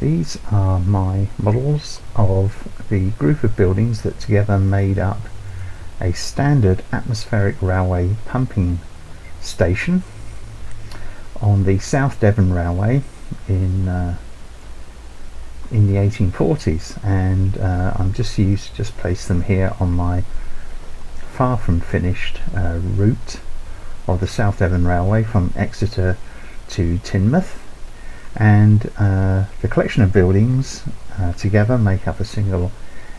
These are my models of the group of buildings that together made up a standard atmospheric railway pumping station on the South Devon Railway in the 1840s, and I'm just placed them here on my far from finished route of the South Devon Railway from Exeter to Teignmouth. And the collection of buildings together make up a single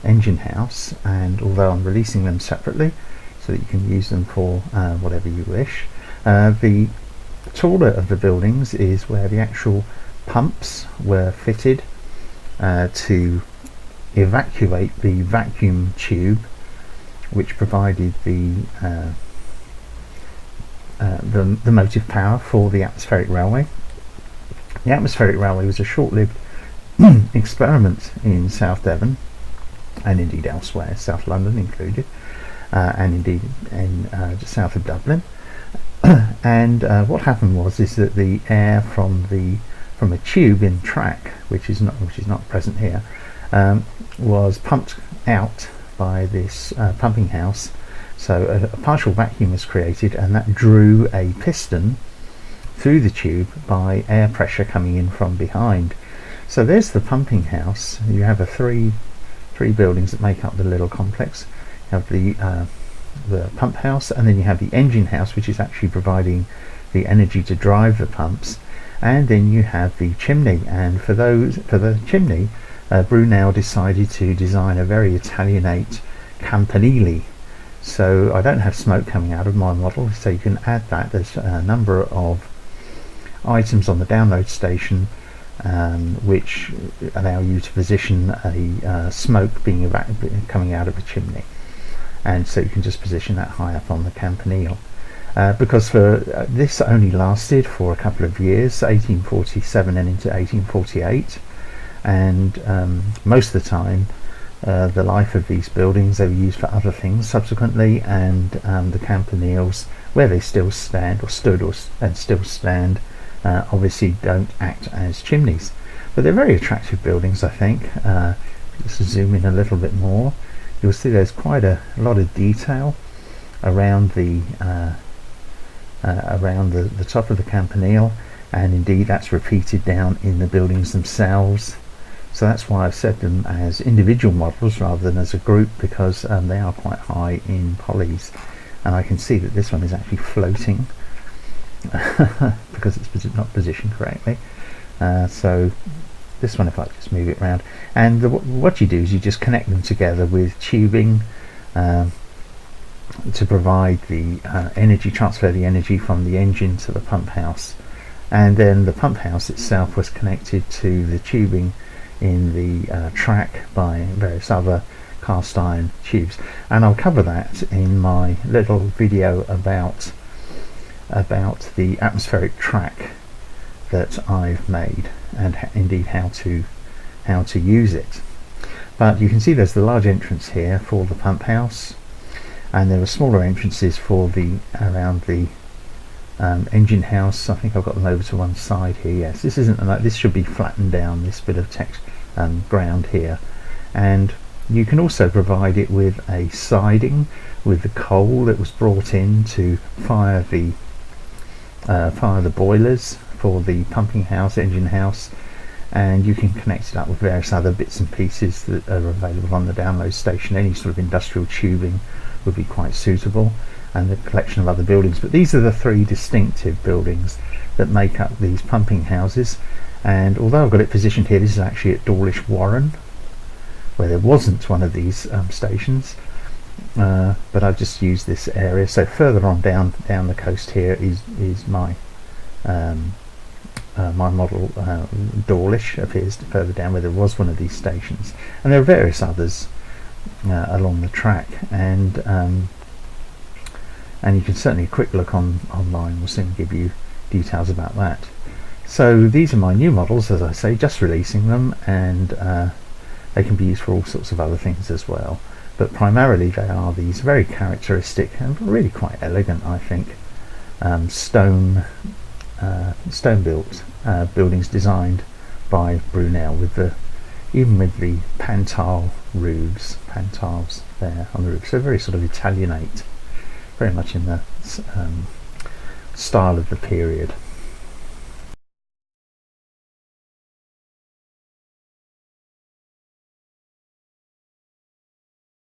engine house, and although I'm releasing them separately so that you can use them for whatever you wish, the taller of the buildings is where the actual pumps were fitted to evacuate the vacuum tube which provided the motive power for the atmospheric railway. The atmospheric railway was a short-lived experiment in South Devon, and indeed elsewhere, South London included, and indeed in just south of Dublin. And what happened was that the air from a tube in track, which is not present here, was pumped out by this pumping house. So a partial vacuum was created, and that drew a piston through the tube by air pressure coming in from behind. So there's the pumping house. You have three buildings that make up the little complex. You have the pump house, and then you have the engine house, which is actually providing the energy to drive the pumps, and then you have the chimney. And for the chimney, Brunel decided to design a very Italianate campanile. So I don't have smoke coming out of my model, so you can add that. There's a number of items on the download station which allow you to position a smoke coming out of a chimney, and so you can just position that high up on the campanile. Because this only lasted for a couple of years, 1847 and into 1848, and most of the time the life of these buildings, they were used for other things subsequently, and the campaniles, where they still stand or stood and still stand, obviously don't act as chimneys, but they're very attractive buildings, I think. Just to zoom in a little bit more, you'll see there's quite a lot of detail around the top of the campanile, and indeed that's repeated down in the buildings themselves. So that's why I've set them as individual models rather than as a group, because they are quite high in polys, and I can see that this one is actually floating because it's not positioned correctly. So this one, if I just move it around, and what you do is you just connect them together with tubing to provide the transfer the energy from the engine to the pump house, and then the pump house itself was connected to the tubing in the track by various other cast iron tubes, and I'll cover that in my little video about the atmospheric track that I've made, and indeed how to use it. But you can see there's the large entrance here for the pump house, and there are smaller entrances for around the engine house. I think I've got them over to one side here. Yes, this should be flattened down, this bit of text ground here, and you can also provide it with a siding with the coal that was brought in to fire the boilers for the pumping house, engine house, and you can connect it up with various other bits and pieces that are available on the download station. Any sort of industrial tubing would be quite suitable, and a collection of other buildings. But these are the three distinctive buildings that make up these pumping houses, and although I've got it positioned here, this is actually at Dawlish Warren, where there wasn't one of these stations, but I've just used this area. So further on down the coast here is my my model. Dawlish appears further down, where there was one of these stations, and there are various others along the track, and you can certainly, a quick look online will soon give you details about that. So these are my new models, as I say, just releasing them, and they can be used for all sorts of other things as well, but primarily they are these very characteristic and really quite elegant, I think, stone built buildings designed by Brunel, with the pantile roofs, pantiles there on the roof. So very sort of Italianate, very much in the style of the period.